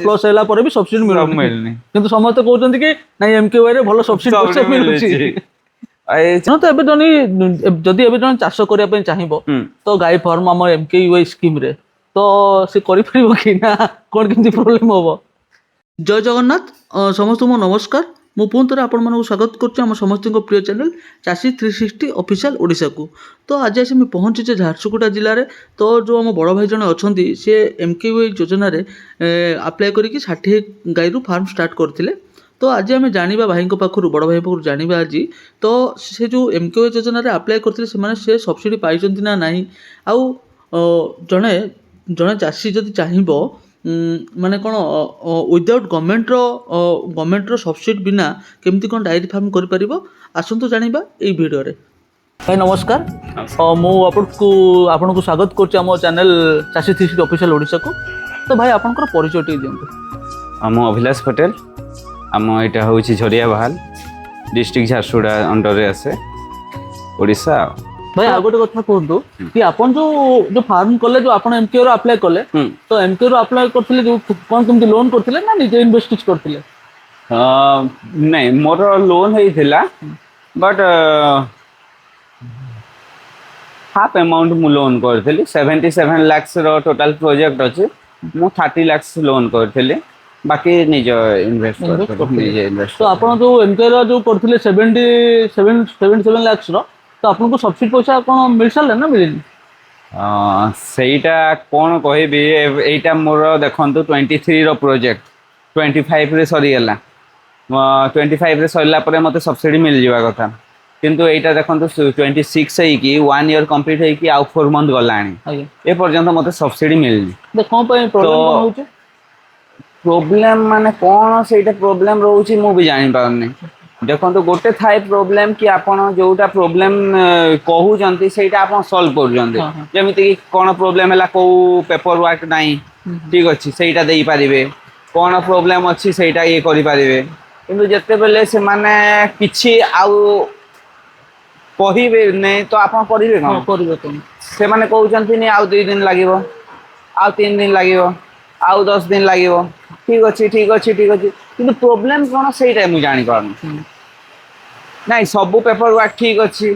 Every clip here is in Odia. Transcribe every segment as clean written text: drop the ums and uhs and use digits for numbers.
ପ୍ଲସ୍ ହେଲା ପରେ ବି ସବସିଡି ମିଳୁନି କିନ୍ତୁ ସମସ୍ତେ କହୁଛନ୍ତି କି ନାଇଁ ଏମକେୱାଇ ରେ ଭଲ ସବସିଡି ପଇସା ମିଳୁଛି। ତ ଏବେ ଯଦି ଏବେ ଜଣେ ଚାଷ କରିବା ପାଇଁ ଚାହିଁବ ତ ଗାଈ ଫାର୍ମ ଆମ ଏମକେୱାଇ ସ୍କିମ ରେ ତ ସେ କରିପାରିବ କି ନା କଣ କେମିତି ପ୍ରୋବ୍ଲେମ ହବ? ଜୟ ଜଗନ୍ନାଥ ସମସ୍ତଙ୍କୁ ନମସ୍କାର। ମୁଁ ପୁଣି ଥରେ ଆପଣମାନଙ୍କୁ ସ୍ୱାଗତ କରୁଛି ଆମ ସମସ୍ତଙ୍କ ପ୍ରିୟ ଚ୍ୟାନେଲ ଚାଷୀ 360 ଅଫିସିଆଲ ଓଡ଼ିଶାକୁ। ତ ଆଜି ଆସି ମୁଁ ପହଞ୍ଚିଛେ ଝାରସୁଗୁଡ଼ା ଜିଲ୍ଲାରେ। ତ ଯେଉଁ ଆମ ବଡ଼ ଭାଇ ଜଣେ ଅଛନ୍ତି ସେ ଏମକେୱାଇ ଯୋଜନାରେ ଆପ୍ଲାଏ କରିକି 60 ଗାଈରୁ ଫାର୍ମ ଷ୍ଟାର୍ଟ କରିଥିଲେ। ତ ଆଜି ଆମେ ଜାଣିବା ଭାଇଙ୍କ ପାଖରୁ ବଡ଼ ଭାଇ ପାଖରୁ ଜାଣିବା ଆଜି ତ ସେ ଯେଉଁ ଏମକେୱାଇ ଯୋଜନାରେ ଆପ୍ଲାଏ କରିଥିଲେ ସେମାନେ ସେ ସବସିଡ଼ି ପାଇଛନ୍ତି ନା ନାହିଁ, ଆଉ ଜଣେ ଜଣେ ଚାଷୀ ଯଦି ଚାହିଁବ ମାନେ କ'ଣ ୱିଦାଉଟ୍ ଗଭର୍ଣ୍ଣମେଣ୍ଟର ସବସିଡ଼ି ବିନା କେମିତି କ'ଣ ଡାଏରୀ ଫାର୍ମ କରିପାରିବ ଆସନ୍ତୁ ଜାଣିବା ଏଇ ଭିଡ଼ିଓରେ। ଭାଇ ନମସ୍କାର, ମୁଁ ଆପଣଙ୍କୁ ସ୍ୱାଗତ କରୁଛି ଆମ ଚ୍ୟାନେଲ ଚାଷୀ 360 ଅଫିସିଆଲ ଓଡ଼ିଶାକୁ। ତ ଭାଇ ଆପଣଙ୍କର ପରିଚୟ ଟିକେ ଦିଅନ୍ତୁ। ମୁଁ ଅଭିଲାଷ ପଟେଲ, ଆମ ଏଇଟା ହେଉଛି ଝରିଆ ବାହାଲ ଡିଷ୍ଟ୍ରିକ୍ଟ ଝାରସୁଗୁଡ଼ା ଅଣ୍ଡରରେ ଆସେ ଓଡ଼ିଶା। ଭାଇ ଆଉ ଗୋଟେ କଥା କୁହନ୍ତୁ କି ଆପଣ ଯୋଉ ଫାର୍ମ କଲେ, ଯୋଉ ଆପଣ ଏମକେୱାଇ ର ଆପ୍ଲାଏ କଲେ ତ ଏମକେୱାଇ ର ଆପ୍ଲାଏ କରିଥିଲେ ଯୋଉ କ'ଣ କେମିତି ଲୋନ୍ କରିଥିଲେ ନା ନିଜେ ଇନଭେଷ୍ଟ କିଛି କରିଥିଲେ? ନାଇଁ ମୋର ଲୋନ୍ ହେଇଥିଲା ବଟ୍ ହାଫ୍ ଆମାଉଣ୍ଟ ମୁଁ ଲୋନ୍ କରିଥିଲି। 77 lakhsର ଟୋଟାଲ ପ୍ରୋଜେକ୍ଟ ଅଛି, ମୁଁ 30 lakhs ଲୋନ୍ କରିଥିଲି, ବାକି ନିଜ ଇନଭେଷ୍ଟ କରିଥିଲି। ତ ଆପଣ ଯୋଉ ଏମକେୱାଇ ର ଯୋଉ କରିଥିଲେ 77 lakhsର ତ ଆପଣଙ୍କୁ ସବସିଡି ପଇସା କ'ଣ ମିଳିସାରିଲା ନା ମିଳିନି? ସେଇଟା କ'ଣ କହିବି, ଏଇଟା ମୋର ଦେଖନ୍ତୁ 23ର ପ୍ରୋଜେକ୍ଟ 25ରେ ସରିଗଲା। 25ରେ ସରିଲା ପରେ ମୋତେ ସବସିଡ଼ି ମିଳିଯିବା କଥା, କିନ୍ତୁ ଏଇଟା ଦେଖନ୍ତୁ 26 ହେଇକି 1 year କମ୍ପ୍ଲିଟ୍ ହେଇକି ଆଉ 4 month ଗଲାଣି, ଏ ପର୍ଯ୍ୟନ୍ତ ମୋତେ ସବସିଡ଼ି ମିଳିନି। କ'ଣ ପାଇଁ ପ୍ରୋବ୍ଲେମ କ'ଣ ହେଉଛି? ପ୍ରୋବ୍ଲେମ ମାନେ କ'ଣ ସେଇଟା ପ୍ରୋବ୍ଲେମ ରହୁଛି ମୁଁ ବି ଜାଣିପାରୁନି। ଦେଖନ୍ତୁ ଗୋଟେ ଥାଏ ପ୍ରୋବ୍ଲେମ କି ଆପଣ ଯୋଉଟା ପ୍ରୋବ୍ଲେମ କହୁଛନ୍ତି ସେଇଟା ଆପଣ ସଲ୍ଭ କରୁଛନ୍ତି, ଯେମିତିକି କ'ଣ ପ୍ରୋବ୍ଲେମ ହେଲା, କୋଉ ପେପର ୱାର୍କ ନାହିଁ, ଠିକ ଅଛି ସେଇଟା ଦେଇପାରିବେ, କ'ଣ ପ୍ରୋବ୍ଲେମ ଅଛି ସେଇଟା ଇଏ କରିପାରିବେ। କିନ୍ତୁ ଯେତେବେଳେ ସେମାନେ କିଛି ଆଉ କହିବେ ନାଇଁ ତ ଆପଣ କରିବେ କ'ଣ? ସେମାନେ କହୁଛନ୍ତି ଆଉ 2 ଦିନ ଲାଗିବ, ଆଉ 3 ଦିନ ଲାଗିବ, ଆଉ 10 ଦିନ ଲାଗିବ, ଠିକ ଅଛି କିନ୍ତୁ ପ୍ରୋବ୍ଲେମ କ'ଣ ସେଇଟା ମୁଁ ଜାଣିପାରୁନି। ନାଇଁ ସବୁ ପେପର ୱାର୍କ ଠିକ ଅଛି,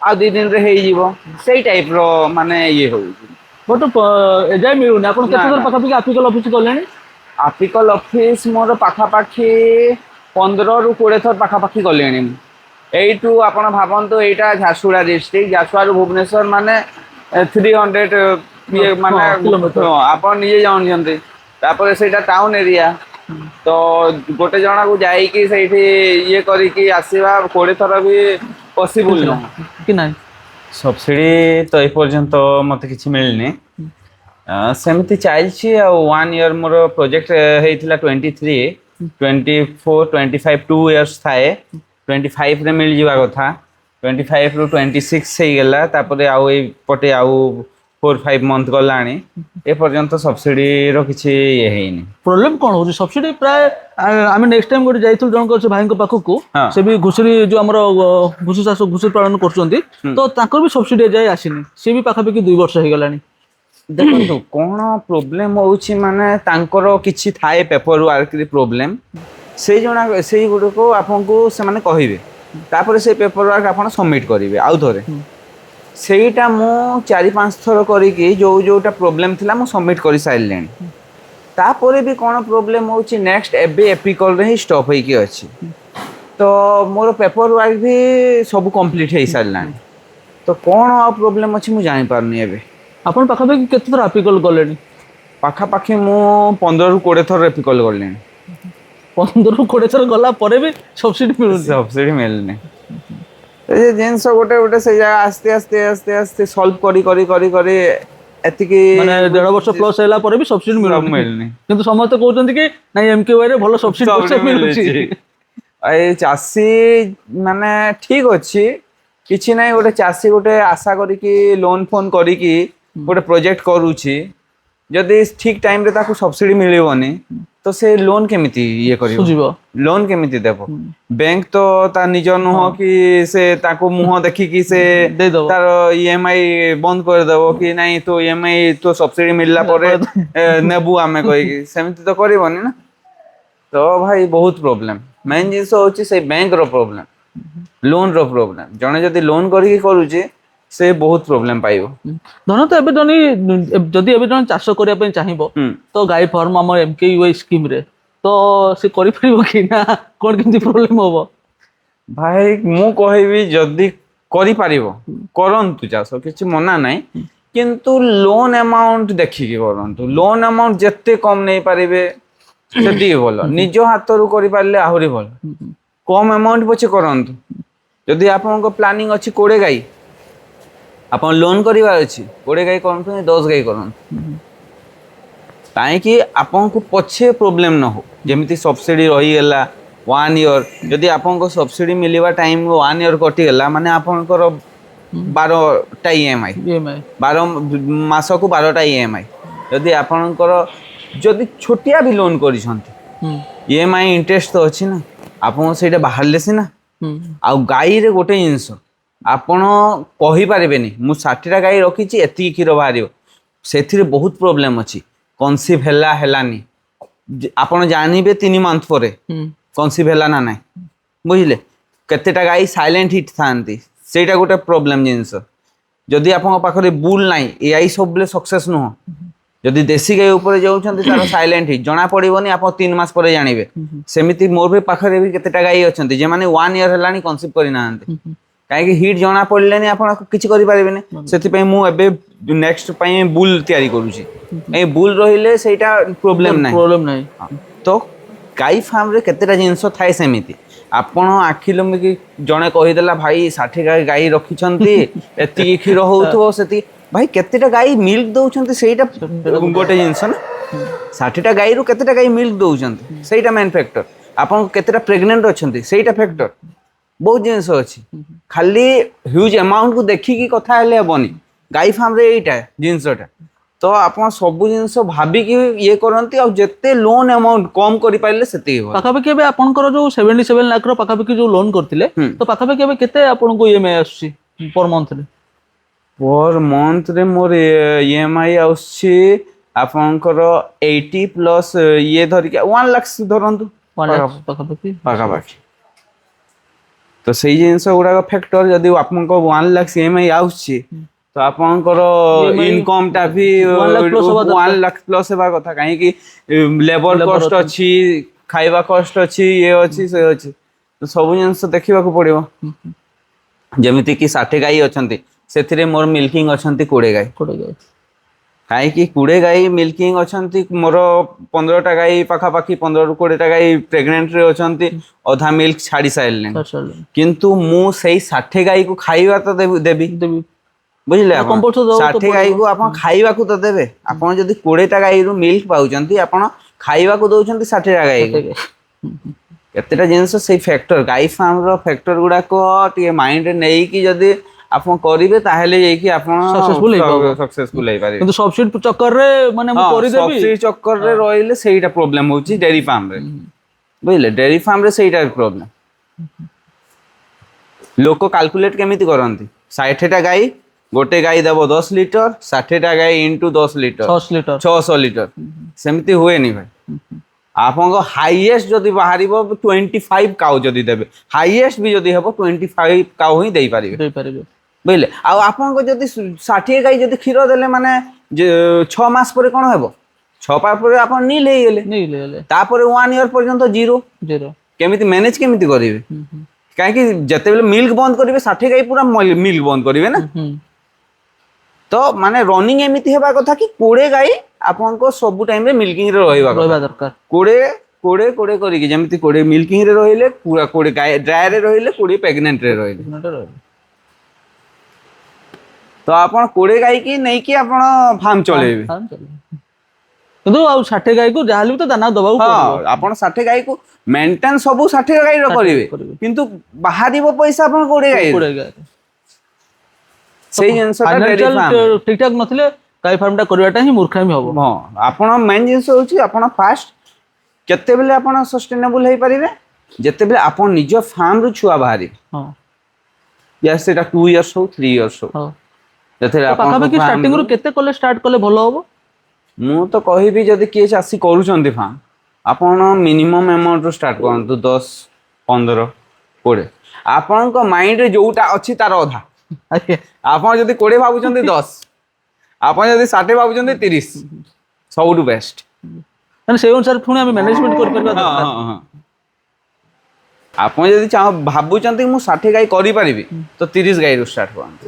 ଆଉ 2 ଦିନରେ ହେଇଯିବ, ସେଇ ଟାଇପର ମାନେ ଇଏ ହଉଛି। ବଟ୍ ଏଯାଏ ମିଳୁନି। ଆପଣ କେତେ ଥର ପାଖାପାଖି ଆପ୍ଲିକାଲ ଅଫିସ ଗଲେଣି? ଆପ୍ଲିକାଲ ଅଫିସ ମୋର ପାଖାପାଖି 15ରୁ 20 ଥର ପାଖାପାଖି ଗଲେଣି। ଏଇଠୁ ଆପଣ ଭାବନ୍ତୁ, ଏଇଟା ଝାରସୁଗୁଡ଼ା ଡିଷ୍ଟ୍ରିକ୍ଟ, ଝାରସୁଗୁଡ଼ାରୁ ଭୁବନେଶ୍ୱର ମାନେ 300 ଇଏ ମାନେ ଆପଣ ନିଜେ ଜାଣୁଛନ୍ତି। ତାପରେ ସେଇଟା ଟାଉନ ଏରିଆ, ତ ଗୋଟେ ଜଣକୁ ଯାଇକି ସେଇଠି ଇଏ କରିକି ଆସିବା 20 ଥର ବି ପସିବୁଲ ନୁହଁ। ସବସିଡ଼ି ତ ଏ ପର୍ଯ୍ୟନ୍ତ ମୋତେ କିଛି ମିଳିନି, ସେମିତି ଚାଲିଛି ଆଉ। 1 year ମୋର ପ୍ରୋଜେକ୍ଟ ହେଇଥିଲା 23, 24, 25 2 years ଥାଏ। 25ରେ ମିଳିଯିବା କଥା, 25ରୁ 26 ହେଇଗଲା, ତାପରେ ଆଉ ଏଇପଟେ ଆଉ 4-5 month ଗଲାଣି, ଏ ପର୍ଯ୍ୟନ୍ତ ସବସିଡ଼ିର କିଛି ଇଏ ହେଇନି। ପ୍ରୋବ୍ଲେମ କ'ଣ ହଉଛି? ସବସିଡି ପ୍ରାୟ ଆମେ ନେକ୍ସଟ ଟାଇମ ଗୋଟେ ଯାଇଥିଲୁ ଜଣଙ୍କ ଭାଇଙ୍କ ପାଖକୁ, ସେ ବି ଘୁଷୁରୀ ଯୋଉ ଆମର ଘୁଷୁରୀ ଚାଷ ଘୁଷୁରୀ ପାଳନ କରୁଛନ୍ତି, ତ ତାଙ୍କର ବି ସବସିଡି ଏଯାଏ ଆସିନି, ସେ ବି ପାଖାପାଖି 2 ବର୍ଷ ହେଇଗଲାଣି। ଦେଖନ୍ତୁ କ'ଣ ପ୍ରୋବ୍ଲେମ ହଉଛି, ମାନେ ତାଙ୍କର କିଛି ଥାଏ ପେପର ୱାର୍କରେ ପ୍ରୋବ୍ଲେମ, ସେଇ ଗୁଡ଼ିକୁ ଆପଣଙ୍କୁ ସେମାନେ କହିବେ, ତାପରେ ସେଇ ପେପର ୱାର୍କ ଆପଣ ସବମିଟ୍ କରିବେ ଆଉ ଥରେ। ସେଇଟା ମୁଁ 4-5 ଥର କରିକି ଯୋଉଟା ପ୍ରୋବ୍ଲେମ ଥିଲା ମୁଁ ସବମିଟ୍ କରିସାରିଲିଣି। ତାପରେ ବି କ'ଣ ପ୍ରୋବ୍ଲେମ ହେଉଛି, ନେକ୍ସଟ ଏବେ ଏପିକଲରେ ହିଁ ଷ୍ଟପ୍ ହେଇକି ଅଛି। ତ ମୋର ପେପର ୱାର୍କ ବି ସବୁ କମ୍ପ୍ଲିଟ୍ ହେଇସାରିଲାଣି, ତ କ'ଣ ଆଉ ପ୍ରୋବ୍ଲେମ ଅଛି ମୁଁ ଜାଣିପାରୁନି ଏବେ। ଆପଣ ପାଖାପାଖି କେତେ ଥର ଆପ୍ଲିକାଲ ଗଲେଣି? ପାଖାପାଖି ମୁଁ 15ରୁ 20 ଥର ଏପିକଲ ଗଲିଣି। 15ରୁ 20 ଥର ଗଲା ପରେ ବି ସବସିଡି ମିଳୁନି। ଏ ଜିନିଷ ଗୋଟେ ସେଇ ଜାଗା ଆସ୍ତେ ସଲ୍ଭ କରି ଏତିକି ମାନେ 1.5 ବର୍ଷ ପ୍ଲସ୍ ହେଲା ପରେ ବି ସବସିଡି ମିଳୁନି, କିନ୍ତୁ ସମସ୍ତେ କହୁଛନ୍ତି କି ନାଇଁ ଏମକେୱାଇ ରେ ଭଲ ସବସିଡି ପଇସା ମିଳୁଛି। ଏଇ ଚାଷୀ ମାନେ ଠିକ ଅଛି, କିଛି ନାହିଁ, ଗୋଟେ ଚାଷୀ ଗୋଟେ ଆଶା କରିକି ଲୋନ୍ ଫୋନ୍ କରିକି ଗୋଟେ ପ୍ରୋଜେକ୍ଟ କରୁଛି, ଯଦି ଠିକ ଟାଇମରେ ତାକୁ ସବସିଡି ମିଳିବନି ତ ସେ ଲୋନ କେମିତି ଇଏ କରିବ, ସୁଝିବ। ଲୋନ କେମିତି ଦେବ? ବ୍ୟାଙ୍କ ତ ତା ନିଜ ନୁହଁ କି ସେ ତାକୁ ମୁହଁ ଦେଖିକି ସେ ଦେଇଦବ। ତାର ଇଏମଆଇ ବନ୍ଦ କରିଦେବ କି ନାଇଁ ତୋ ଇଏମଆଇ ତୋ ସବସିଡି ମିଳିଲା ପରେ ନେବୁ ଆମେ କହିକି, ସେମିତି ତ କରିବନି ନା। ତ ଭାଇ ବହୁତ ପ୍ରୋବ୍ଲେମ। ମେନ୍ ଜିନିଷ ହଉଛି ସେଇ ବ୍ୟାଙ୍କର ପ୍ରୋବ୍ଲେମ, ଲୋନ ର ପ୍ରୋବ୍ଲେମ। ଜଣେ ଯଦି ଲୋନ କରିକି କରୁଛି ସେ ବହୁତ ପ୍ରୋବ୍ଲେମ ପାଇବ। ଧରନ୍ତୁ ଏବେ ଜଣେ ଯଦି ଏବେ ଜଣେ ଚାଷ କରିବା ପାଇଁ ଚାହିଁବ ତ ଗାଈ ଫାର୍ମ ଆମର MKUI ସ୍କିମ ରେ ତ ସେ କରିପାରିବ କି ନା କଣ କେମିତି ପ୍ରୋବ୍ଲେମ ହବ? ଭାଇ ମୁଁ କହିବି ଯଦି କରିପାରିବ କରନ୍ତୁ ଚାଷ, କିଛି ମନା ନାହିଁ, କିନ୍ତୁ ଲୋନ ଆମାଉଣ୍ଟ ଦେଖିକି କରନ୍ତୁ। ଲୋନ ଆମାଉଣ୍ଟ ଯେତେ କମ ନେଇପାରିବେ ସେତିକି ଭଲ, ନିଜ ହାତରୁ କରିପାରିଲେ ଆହୁରି ଭଲ। କମ ଆମାଉଣ୍ଟ ପଛେ କରନ୍ତୁ। ଯଦି ଆପଣଙ୍କ ପ୍ଲାନିଂ ଅଛି 20 ଗାଈ, ଆପଣ ଲୋନ କରିବାର ଅଛି, 20 ଗାଈ କରନ୍ତୁ 10 ଗାଈ କରନ୍ତୁ, କାହିଁକି ଆପଣଙ୍କୁ ପଛେ ପ୍ରୋବ୍ଲେମ ନ ହଉ। ଯେମିତି ସବସିଡି ରହିଗଲା 1 ଇୟର, ଯଦି ଆପଣଙ୍କ ସବସିଡି ମିଳିବା ଟାଇମ 1 ଇୟର କଟିଗଲା ମାନେ ଆପଣଙ୍କର 12ଟା EMI, 12 ମାସକୁ 12ଟା EMI। ଯଦି ଆପଣଙ୍କର ଯଦି ଛୋଟିଆ ବି ଲୋନ କରିଛନ୍ତି EMI ଇଣ୍ଟରେଷ୍ଟ ତ ଅଛି ନା, ଆପଣ ସେଇଟା ବାହାରିଲେ ସିନା। ଆଉ ଗାଈରେ ଗୋଟେ ଜିନିଷ ଆପଣ କହିପାରିବେନି ମୁଁ 60ଟା ଗାଈ ରଖିଛି ଏତିକି କ୍ଷୀର ବାହାରିବ, ସେଥିରେ ବହୁତ ପ୍ରୋବ୍ଲେମ ଅଛି। କନସିଭ୍ ହେଲା ହେଲାନି ଆପଣ ଜାଣିବେ 3 ମାସ ପରେ କନସିଭ୍ ହେଲା ନା ନାହିଁ, ବୁଝିଲେ? କେତେଟା ଗାଈ ସାଇଲେଣ୍ଟ ହିଟ୍ ଥାନ୍ତି, ସେଇଟା ଗୋଟେ ପ୍ରୋବ୍ଲେମ ଜିନିଷ। ଯଦି ଆପଣଙ୍କ ପାଖରେ ବୁଲ୍ ନାହିଁ, ଏଆଇ ସବୁବେଳେ ସକ୍ସେସ୍ ନୁହଁ। ଯଦି ଦେଶୀ ଗାଈ ଉପରେ ଯାଉଛନ୍ତି ତାର ସାଇଲେଣ୍ଟ ହିଟ୍ ଜଣା ପଡିବନି, ଆପଣ 3 ମାସ ପରେ ଜାଣିବେ। ସେମିତି ମୋର ବି ପାଖରେ ବି କେତେଟା ଗାଈ ଅଛନ୍ତି ଯେମାନେ 1 ଇୟର ହେଲାଣି କନସିଭ୍ କରିନାହାନ୍ତି, କାହିଁକି ହିଟ୍ ଜଣା ପଡ଼ିଲେନି ଆପଣ କିଛି କରିପାରିବେନି। ସେଥିପାଇଁ ମୁଁ ଏବେ ନେକ୍ସଟ ପାଇଁ ବୁଲ୍ ତିଆରି କରୁଛି। এই ବୁଲ୍ ରହିଲେ ସେଇଟା ପ୍ରୋବ୍ଲେମ ନାହିଁ। ତ ଗାଈ ଫାର୍ମରେ କେତେଟା ଜିନିଷ ଥାଏ ସେମିତି। ଆପଣ ଆଖି ଲମ୍ବିକି ଜଣେ କହିଦେଲା ଭାଇ 60ଟା ଗାଈ ରଖିଛନ୍ତି ଏତିକି କ୍ଷୀର ହଉଥିବ ସେତିକି, ଭାଇ କେତେଟା ଗାଈ ମିଲ୍କ ଦଉଛନ୍ତି ସେଇଟା ଗୋଟେ ଜିନିଷ ନା। 60ଟା ଗାଈରୁ କେତେଟା ଗାଈ ମିଲ୍କ ଦଉଛନ୍ତି ସେଇଟା ମେନ୍ ଫ୍ୟାକ୍ଟର। ଆପଣ କେତେଟା ପ୍ରେଗନେଣ୍ଟ ଅଛନ୍ତି ସେଇଟା ଫ୍ୟାକ୍ଟର। ବହୁତ ଜିନିଷ ଅଛି, ଖାଲି ହ୍ୟୁଜ ଆମାଉଣ୍ଟକୁ ଦେଖିକି କଥା ହେଲେ ହେବନି। ଗାଈ ଫାର୍ମରେ ଏଇଟା ଜିନିଷଟା, ତ ଆପଣ ସବୁ ଜିନିଷ ଭାବିକି ଇଏ କରନ୍ତି। ଆଉ ଯେତେ ଲୋନ ଆମାଉଣ୍ଟ କମ କରିପାରିଲେ ସେତିକି ଭଲ। ପାଖାପାଖି ଏବେ ଆପଣଙ୍କର ଯୋଉ 77 ଲାଖ ର ପାଖାପାଖି ଯୋଉ ଲୋନ କରିଥିଲେ ତ ପାଖାପାଖି ଏବେ କେତେ ଆପଣଙ୍କୁ EMI ଆସୁଛି ପର ମନ୍ଥରେ? ପର ମନ୍ଥରେ ମୋର EMI ଆସୁଛି ଆପଣଙ୍କର 80 ପ୍ଲସ୍ ଇଏ ଧରିକି 1 ଲାଖ ଧରନ୍ତୁ 1 ଲାଖ ପାଖାପାଖି। ତ ସେଇ ଜିନିଷ ଗୁଡାକ ଫ୍ୟାକ୍ଟର। ଯଦି ଆପଣଙ୍କ 1 ଲାଖ EMI ଆସୁଛି ତ ଆପଣଙ୍କର ଇନକମ ଟା ବି 1 ଲାଖ ପ୍ଲସ୍ ହବା 1 ଲାଖ ପ୍ଲସ୍ ହେବା କଥା, କାହିଁକି ଲେବର କଷ୍ଟ ଅଛି, ଖାଇବା କଷ୍ଟ ଅଛି, ଇଏ ଅଛି ସେ ଅଛି, ତ ସବୁ ଜିନିଷ ଦେଖିବାକୁ ପଡିବ। ଯେମିତି କି 60 ଗାଈ ଅଛନ୍ତି ସେଥିରେ ମୋର ମିଲ୍କିଂ ଅଛନ୍ତି 20 ଗାଈ। କାହିଁକି 20 ଗାଈ ମିଲ୍କିଂ ଅଛନ୍ତି, ମୋର 15ଟା ଗାଈ ପାଖାପାଖି 15ରୁ 20ଟା ଗାଈ ପ୍ରେଗନେଣ୍ଟରେ ଅଛନ୍ତି, ଅଧା ମିଲ୍କ ଛାଡ଼ି ସାରିଲେଣି। କିନ୍ତୁ ମୁଁ ସେଇ 60 ଗାଈକୁ ଖାଇବା ତ ଦେବି, ବୁଝିଲେ? ଆପଣ 60 ଗାଈକୁ ଆପଣ ଖାଇବାକୁ ତ ଦେବେ। ଆପଣ ଯଦି 20ଟା ଗାଈରୁ ମିଲ୍କ ପାଉଛନ୍ତି ଆପଣ ଖାଇବାକୁ ଦଉଛନ୍ତି 60ଟା ଗାଈକୁ। କେତେଟା ଜିନିଷ ସେଇ ଫ୍ୟାକ୍ଟର, ଗାଈ ଫାର୍ମର ଫ୍ୟାକ୍ଟର ଗୁଡାକ ଟିକେ ମାଇଣ୍ଡରେ ନେଇକି ଯଦି ଆପଣ କରିବେ ତାହେଲେ ଯାଇକି ଆପଣ ସକ୍ସେସଫୁଲ ହେଇପାରିବେ। କିନ୍ତୁ ସବସିଡି ଚକ୍କରରେ ମାନେ ମୁଁ କରିଦେବି, ସବସିଡି ଚକ୍କରରେ ରହିଲେ ସେଇଟା ପ୍ରୋବ୍ଲେମ ହଉଛି ଡେରି ଫାର୍ମରେ, ବୁଝିଲେ? ଡେରି ଫାର୍ମରେ ସେଇଟା ପ୍ରୋବ୍ଲେମ। ଲୋକ କାଲକୁଲେଟ କେମିତି କରନ୍ତି, 60ଟା ଗାଈ ଗୋଟେ ଗାଈ ଦେବ 10 ଲିଟର, 60ଟା ଗାଈ ଇଣ୍ଟୁ 10 ଲିଟର 600 ଲିଟର, ସେମିତି ହୁଏନି ଭାଇ। ଆପଣଙ୍କ ହାଇଏଷ୍ଟ ଯଦି ବାହାରିବ 25 କାଉ ଯଦି ଦେବେ, ହାଇଏଷ୍ଟ ବି ଯଦି ହେବ 25 କାଉ ହିଁ ଦେଇପାରିବେ, ବୁଝିଲେ? ଆଉ ଆପଣଙ୍କ ଯଦି 60 ଗାଈ ଯଦି କ୍ଷୀର ଦେଲେ ମାନେ 6 ମାସ ପରେ କଣ ହେବ? 6 ମାସ ପରେ ଆପଣ ନିଲ୍ ହେଇଗଲେ, ତାପରେ 1 ଇୟର ପର୍ଯ୍ୟନ୍ତ ଜିରୋ। କେମିତି ମ୍ୟାନେଜ କେମିତି କରିବେ? କାହିଁକି ଯେତେବେଳେ ମିଲ୍କ ବନ୍ଦ କରିବେ 60 ଗାଈ ପୁରା ମିଲ୍କ ବନ୍ଦ କରିବେ ନା। ତ ମାନେ ରନିଂ ଏମିତି ହେବା କଥା କି 20 ଗାଈ ଆପଣଙ୍କ ସବୁ ଟାଇମରେ ମିଲ୍କିଂ ରେ ରହିବା ଦରକାର। 20 କରିକି, ଯେମିତି 20 ମିଲ୍କିଂ ରେ ରହିଲେ, ପୁରା 20 ଗାଈ ଡ୍ରାଏ ରେ ରହିଲେ, 20 ପ୍ରେଗନେଣ୍ଟ ରେ ରହିଲେ। ତ ଆପଣ 20 ଗାଈ କି ନେଇକି ଆପଣ ଫାର୍ମ ଚଳେଇବେ। କିନ୍ତୁ ଆଉ 60 ଗାଈକୁ ଯାହାହେଲେ ବି ତ ଦାନା ଦବାକୁ ପଡିବ। ଆପଣ 60 ଗାଈକୁ ମେଣ୍ଟେନ ସବୁ 60 ଗାଈର କରିବେ, କିନ୍ତୁ ବାହାରିବ ପଇସା ଆପଣ 20 ଗାଈ। ସେଇ ଜିନିଷଟା ଠିକ ଠାକ ନଥିଲେ ଗାଈ ଫାର୍ମଟା କରିବାଟା ହିଁ ମୂର୍ଖାମି ହବ। ହଁ ଆପଣ ମେନ୍ ଜିନିଷ ହେଉଛି ଆପଣ ଫାଷ୍ଟ କେତେବେଳେ ଆପଣ ସଷ୍ଟେନେବୁଲ ହେଇପାରିବେ ଯେତେବେଳେ ଆପଣ ନିଜ ଫାର୍ମରୁ ଛୁଆ ବାହାରିବେ। ହଁ ୟା ସେଟା 2 ଇୟର୍ସ ହଉ 3 ଇୟର୍ସ ହଉ ହଉ। ଯେତେବେଳେ ତ ପାଖାପାଖି ଷ୍ଟାର୍ଟିଂରୁ କେତେ କଲେ ଷ୍ଟାର୍ଟ କଲେ ଭଲ ହବ? ମୁଁ ତ କହିବି ଯଦି କିଏ ଚାଷୀ କରୁଛନ୍ତି ଫାର୍ମ ଆପଣ ମିନିମମ୍ ଆମାଉଣ୍ଟରୁ ଷ୍ଟାର୍ଟ କରନ୍ତୁ 10 15 20 ଆପଣଙ୍କ ମାଇଣ୍ଡରେ ଯୋଉଟା ଅଛି ତାର ଅଧା। ଆଜ୍ଞା। ଆପଣ ଯଦି 20 ଭାବୁଛନ୍ତି 10 ଆପଣ ଯଦି 60 ଭାବୁଛନ୍ତି 30 ସବୁଠୁ ବେଷ୍ଟ। ମାନେ ସେଇ ଅନୁସାରେ ପୁଣି ଆମେ ମ୍ୟାନେଜମେଣ୍ଟ କରିପାରିବା ହଁ ଦରକାର। ହଁ ହଁ ଆପଣ ଯଦି ଭାବୁଛନ୍ତି ମୁଁ 60 ଗାଈ କରିପାରିବି ତ 30 ଗାଈରୁ ଷ୍ଟାର୍ଟ କରନ୍ତୁ।